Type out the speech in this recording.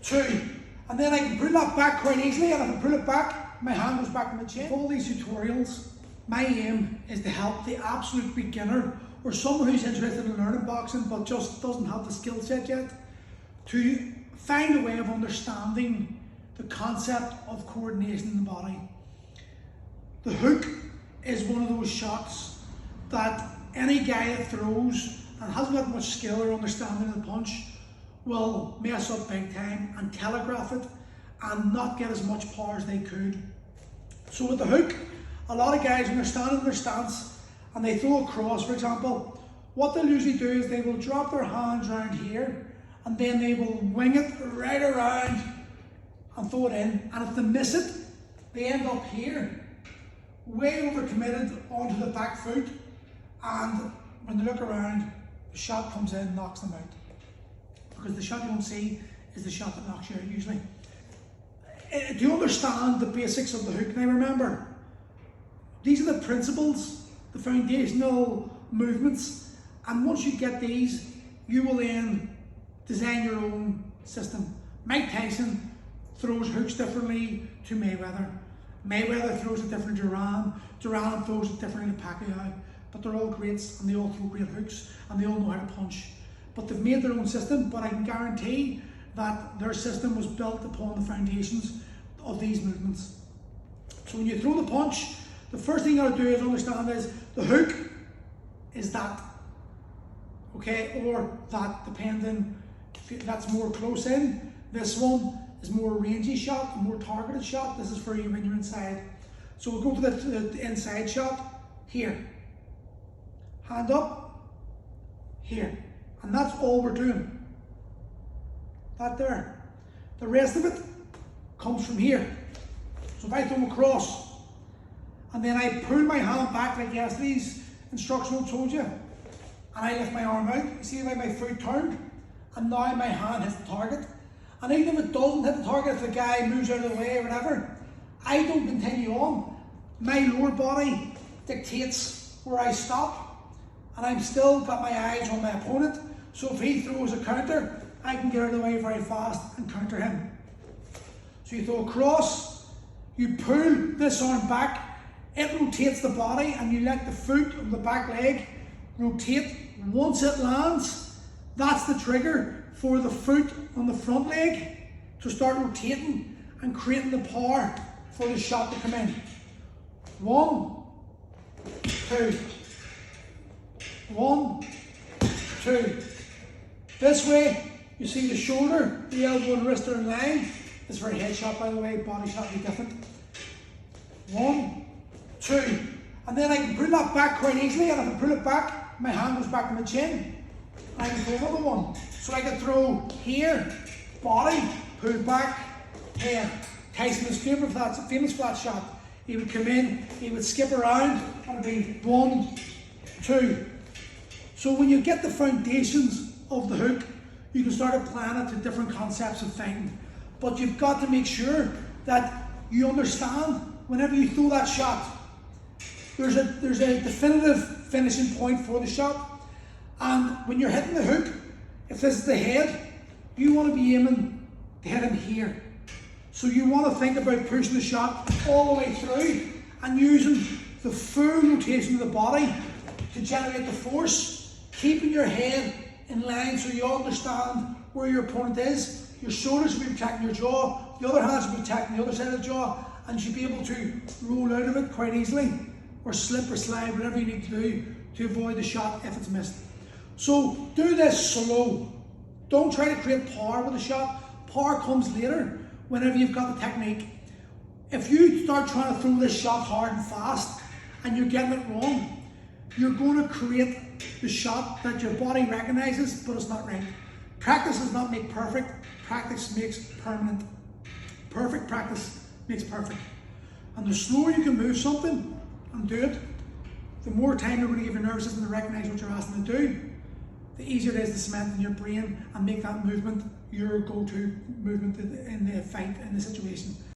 2, and then I can pull that back quite easily, and if I pull it back, my hand goes back in the chin. All these tutorials, my aim is to help the absolute beginner or someone who's interested in learning boxing but just doesn't have the skill set yet to find a way of understanding the concept of coordination in the body. The hook is one of those shots that any guy that throws and hasn't got much skill or understanding of the punch will mess up big time and telegraph it and not get as much power as they could. So with the hook, a lot of guys, when they're standing in their stance and they throw a cross, for example, what they'll usually do is they will drop their hands around here and then they will wing it right around and throw it in, and if they miss it, they end up here, way overcommitted onto the back foot, and when they look around, the shot comes in and knocks them out. Because the shot you don't see is the shot that knocks you out usually. Do you understand the basics of the hook? Now remember, these are the principles, the foundational movements, and once you get these, you will then design your own system. Mike Tyson throws hooks differently to Mayweather. Mayweather throws it different to Duran. Duran throws it differently to Pacquiao. But they're all greats and they all throw great hooks and they all know how to punch. But they've made their own system, but I can guarantee that their system was built upon the foundations of these movements. So when you throw the punch, the first thing you got to do is understand is the hook is that, okay, or that, depending if that's more close in. This one is more rangy shot, a more targeted shot. This is for you when you're inside. So we'll go to the inside shot here. Hand up, here. And that's all we're doing. That there. The rest of it comes from here. So if I throw across, and then I pull my hand back like yesterday's instructional told you, and I lift my arm out, you see the way my foot turned, and now my hand hits the target. And even if it doesn't hit the target, if the guy moves out of the way or whatever, I don't continue on. My lower body dictates where I stop, and I've still got my eyes on my opponent. So if he throws a counter, I can get out of the way very fast and counter him. So you throw across, you pull this arm back, it rotates the body, and you let the foot of the back leg rotate. Once it lands, that's the trigger for the foot on the front leg to start rotating and creating the power for the shot to come in. 1, 2. 1, 2. This way, you see the shoulder, the elbow and wrist are in line. This is for a head shot, by the way, body shot will be different. 1, 2. And then I can pull that back quite easily, and if I pull it back, my hand goes back in the chin. And I can throw another one. So I can throw here, body, pull back, here. Tyson is famous for that shot. He would come in, he would skip around, and it'd be 1, 2. So when you get the foundations of the hook, you can start applying it to different concepts of fighting. But you've got to make sure that you understand whenever you throw that shot, there's a definitive finishing point for the shot. And when you're hitting the hook, if this is the head, you want to be aiming to hit him here. So you want to think about pushing the shot all the way through and using the full rotation of the body to generate the force, keeping your head in line so you understand where your opponent is. Your shoulders should be protecting your jaw, the other hand should be protecting the other side of the jaw, and you should be able to roll out of it quite easily, or slip or slide, whatever you need to do to avoid the shot if it's missed. So do this slow. Don't try to create power with the shot. Power comes later whenever you've got the technique. If you start trying to throw this shot hard and fast and you're getting it wrong, you're going to create the shot that your body recognizes, but it's not right. Practice does not make perfect. Practice makes permanent. Perfect practice makes perfect. And the slower you can move something and do it, the more time you're going to give your nervous system to recognize what you're asking to do, the easier it is to cement in your brain and make that movement your go-to movement in the fight, in the situation.